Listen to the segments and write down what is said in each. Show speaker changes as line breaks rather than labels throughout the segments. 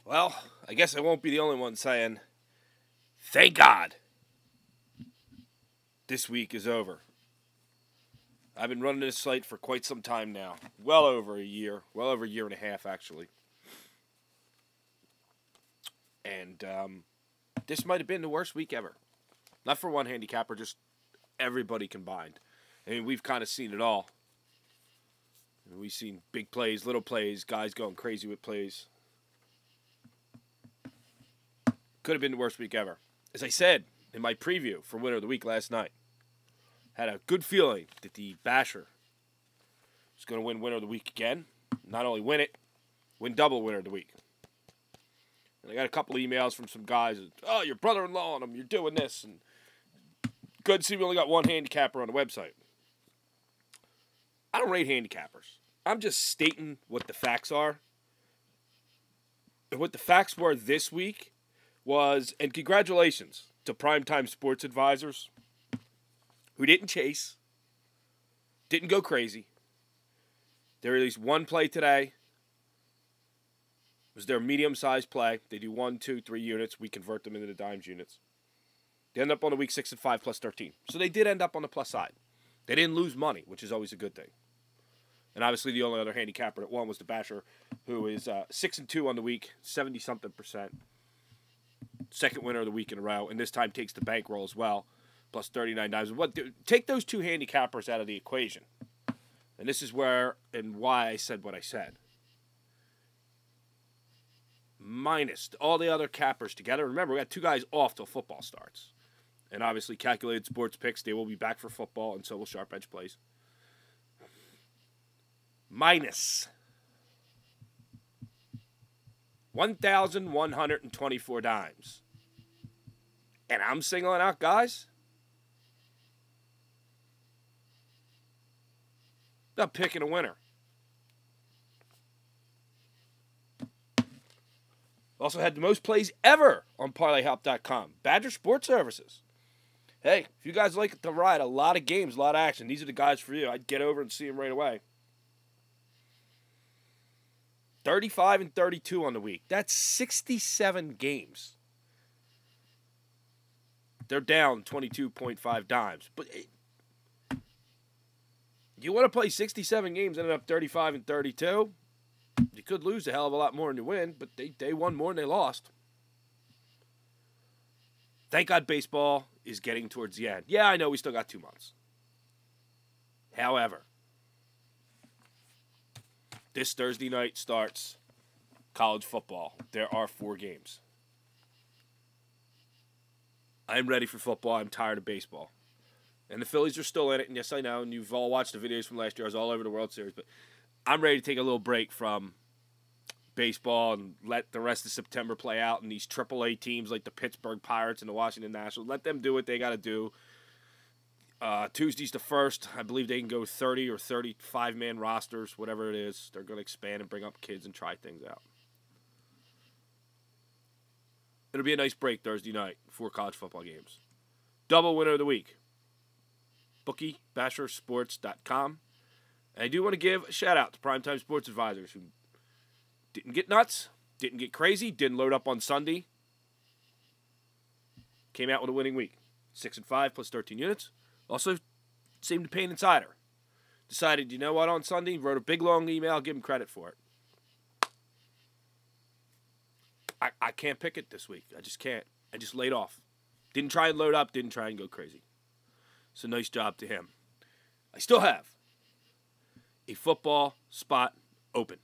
Well, I guess I won't be the only one saying, thank God this week is over. I've been running this site for quite some time now. Well over a year and a half, actually. And this might have been the worst week ever. Not for one handicapper, just everybody combined. I mean, we've kind of seen it all. We've seen big plays, little plays, guys going crazy with plays. Could have been the worst week ever. As I said in my preview for Winner of the Week last night, had a good feeling that the Basher was going to win Winner of the Week again. Not only win it, win double Winner of the Week. And I got a couple emails from some guys. Oh, your brother-in-law on him. You're doing this. And good to see we only got one handicapper on the website. I don't rate handicappers. I'm just stating what the facts are. And what the facts were this week was, and congratulations to Primetime Sports Advisors, who didn't chase, didn't go crazy. They released one play today. It was their medium-sized play. They do 1, 2, 3 units. We convert them into the dimes units. They end up on the week 6 and 5 plus 13. So they did end up on the plus side. They didn't lose money, which is always a good thing. And obviously the only other handicapper that won was the Basher, who is 6 and 2 on the week, 70-something%. Second winner of the week in a row, and this time takes the bankroll as well, plus 39 dimes. Take those two handicappers out of the equation. And this is where and why I said what I said. Minus all the other cappers together. Remember, we got two guys off till football starts. And obviously, calculated sports picks, they will be back for football, and so will sharp edge plays. Minus 1,124 dimes. And I'm singling out guys. Not picking a winner. Also had the most plays ever on ParlayHelp.com. Badger Sports Services. Hey, if you guys like to ride a lot of games, a lot of action, these are the guys for you. I'd get over and see them right away. 35 and 32 on the week. That's 67 games. They're down 22.5 dimes. But you want to play 67 games, ended up 35 and 32? You could lose a hell of a lot more than you win, but they won more than they lost. Thank God baseball is getting towards the end. Yeah, I know we still got 2 months. However, this Thursday night starts college football. There are 4 games. I'm ready for football. I'm tired of baseball. And the Phillies are still in it. And yes, I know. And you've all watched the videos from last year. I was all over the World Series. But I'm ready to take a little break from baseball and let the rest of September play out. And these AAA teams like the Pittsburgh Pirates and the Washington Nationals, let them do what they got to do. Tuesday's the 1st. I believe they can go 30 or 35-man rosters, whatever it is. They're going to expand and bring up kids and try things out. It'll be a nice break Thursday night for college football games. Double winner of the week. Bookie, BasherSports.com. And I do want to give a shout-out to Primetime Sports Advisors who didn't get nuts, didn't get crazy, didn't load up on Sunday. Came out with a winning week. 6 and 5 plus 13 units. Also, seemed to pay an insider. Decided, you know what, on Sunday, wrote a big, long email, give him credit for it. I can't pick it this week. I just can't. I just laid off. Didn't try and load up, didn't try and go crazy. So nice job to him. I still have a football spot open.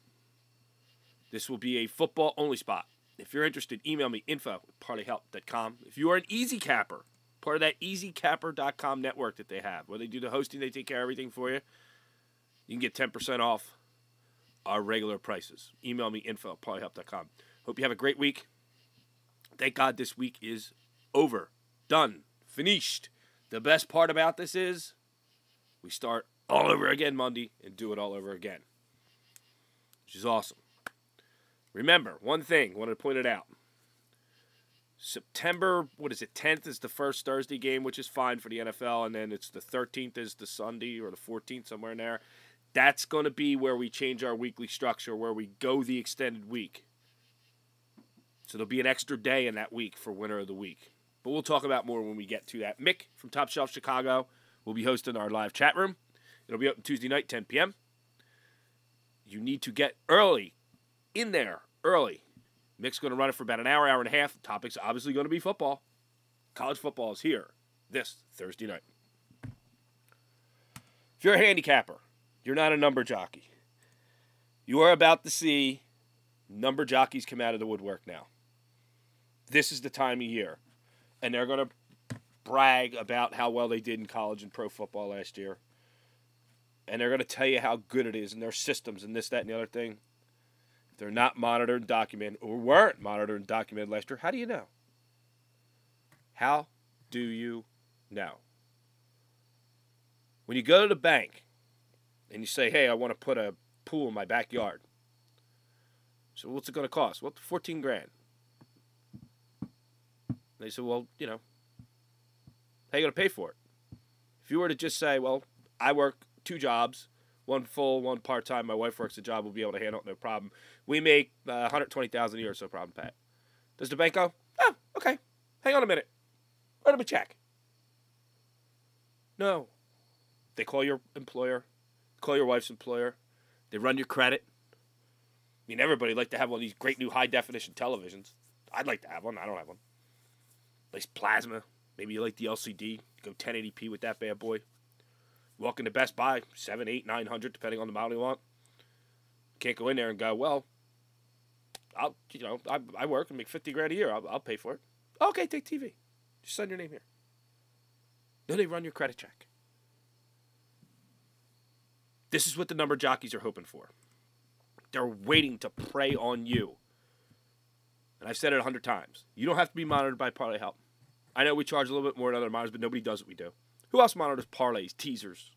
This will be a football-only spot. If you're interested, email me, info@parlayhelp.com. If you are an easy capper, part of that easycapper.com network that they have, where they do the hosting, they take care of everything for you, you can get 10% off our regular prices. Email me, info@parlayhelp.com. Hope you have a great week. Thank God this week is over. Done. Finished. The best part about this is we start all over again Monday and do it all over again, which is awesome. Remember, one thing, I wanted to point it out. September, 10th is the first Thursday game, which is fine for the NFL, and then it's the 13th is the Sunday or the 14th, somewhere in there. That's going to be where we change our weekly structure, where we go the extended week. So there'll be an extra day in that week for winner of the week. But we'll talk about more when we get to that. Mick from Top Shelf Chicago will be hosting our live chat room. It'll be open Tuesday night, 10 p.m. You need to get in there early. Mick's going to run it for about an hour, hour and a half. The topic's obviously going to be football. College football is here this Thursday night. If you're a handicapper, you're not a number jockey. You are about to see number jockeys come out of the woodwork now. This is the time of year. And they're going to brag about how well they did in college and pro football last year. And they're going to tell you how good it is and their systems and this, that, and the other thing. If they're not monitored and documented, or weren't monitored and documented last year, how do you know? How do you know? When you go to the bank and you say, hey, I want to put a pool in my backyard. So what's it going to cost? Well, $14,000. They said, well, how are you going to pay for it? If you were to just say, well, I work 2 jobs, one full, one part-time, my wife works a job, we'll be able to handle it, no problem. We make $120,000 a year, so no problem, Pat. Does the bank go, oh, okay, hang on a minute. Write them a check. No. They call your employer, call your wife's employer, they run your credit. I mean, everybody would like to have one of these great new high-definition televisions. I'd like to have one. I don't have one. Nice plasma. Maybe you like the LCD. Go 1080p with that bad boy. Walk into Best Buy, 700, 800, 900, depending on the model you want. Can't go in there and go, well, I work and make $50,000 a year. I'll pay for it. Okay, take TV. Just send your name here. No, they run your credit check. This is what the number jockeys are hoping for. They're waiting to prey on you. And I've said it 100 times. You don't have to be monitored by Parlay Help. I know we charge a little bit more than other monitors, but nobody does what we do. Who else monitors parlays, teasers?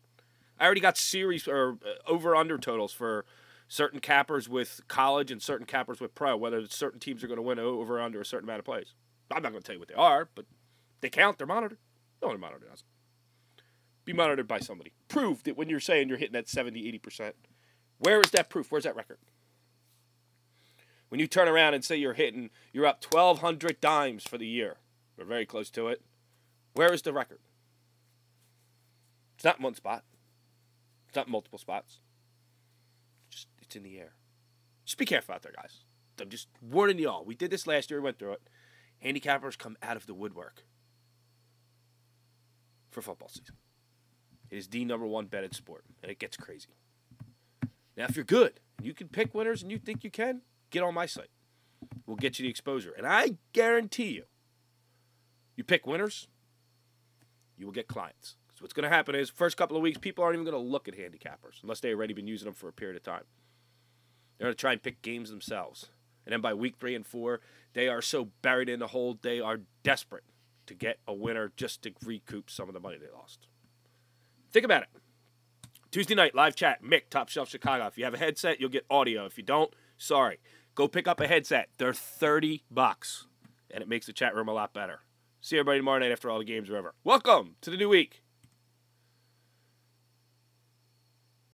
I already got series or over-under totals for certain cappers with college and certain cappers with pro, whether certain teams are going to win over or under a certain amount of plays. I'm not going to tell you what they are, but they count. They're monitored. No one monitored doesn't. Be monitored by somebody. Prove that when you're saying you're hitting that 70, 80%. Where is that proof? Where's that record? When you turn around and say you're up 1,200 dimes for the year. We're very close to it. Where is the record? It's not in one spot. It's not in multiple spots. It's in the air. Just be careful out there, guys. I'm just warning you all. We did this last year. We went through it. Handicappers come out of the woodwork for football season. It is the #1 betted sport, and it gets crazy. Now, if you're good, and you can pick winners, and you think you can, get on my site. We'll get you the exposure. And I guarantee you, you pick winners, you will get clients. So what's going to happen is, first couple of weeks, people aren't even going to look at handicappers unless they've already been using them for a period of time. They're going to try and pick games themselves. And then by week 3 and 4, they are so buried in the hole, they are desperate to get a winner just to recoup some of the money they lost. Think about it. Tuesday night, live chat, Mick, Top Shelf Chicago. If you have a headset, you'll get audio. If you don't, sorry. Go pick up a headset. They're $30, and it makes the chat room a lot better. See everybody tomorrow night after all the games are over. Welcome to the new week.